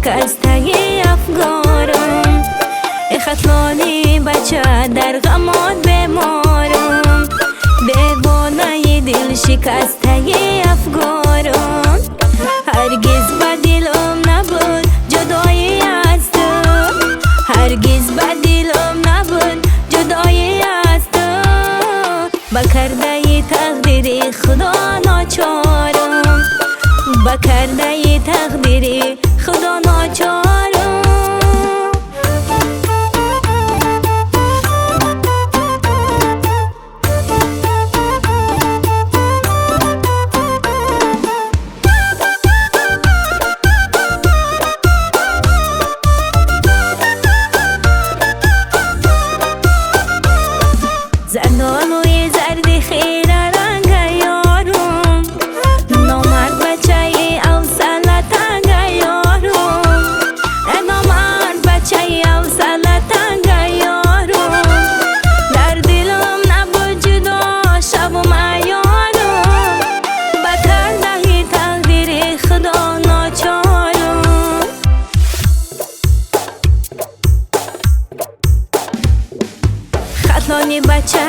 شکسته افگارم، خطلانی بچه در غمات بمارم، دیوانه دل شکسته افگارم. هرگز به دلم نبود جدایی از تو، هرگز به دلم نبود جدایی از تو. بکرده تقدیر خدا ناچارم، بکرده تقدیر خدا ناچارم. زندانوی زرد خیره رنگ یارم، نامرد بچه اوصله تنگ یارم، نامرد بچه اوصله تنگ یارم. در دلم نبود جدا شب و معیارم، بکرده تقدیر خدا ناچارم. خطلانی بچه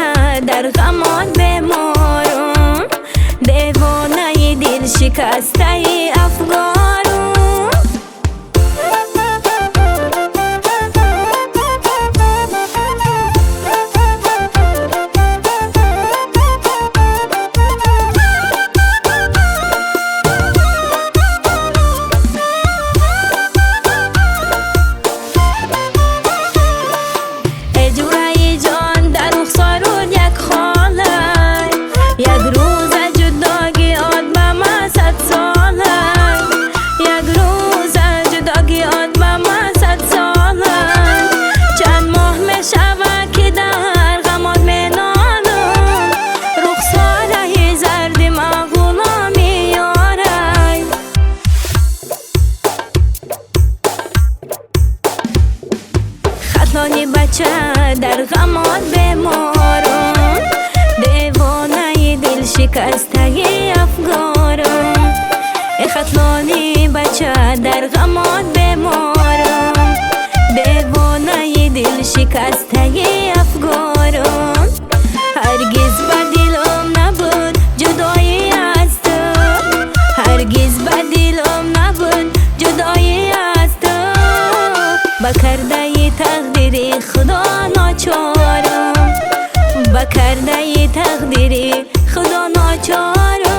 در غمات بمارم، دیوانه دل شکسته افگارم. خطلانی بچه در غمات بمارم، دیوانه دل شکسته افگارم. خطلانی بچه در غمات بمارم، دیوانه دل شکسته افگارم. هرگز به دلم نبود جدایی از تو، هرگز به دلم نبود جدایی از تو. بکرده تقدیر خدا ناچارم، بکرده تقدیر خدا ناچارم.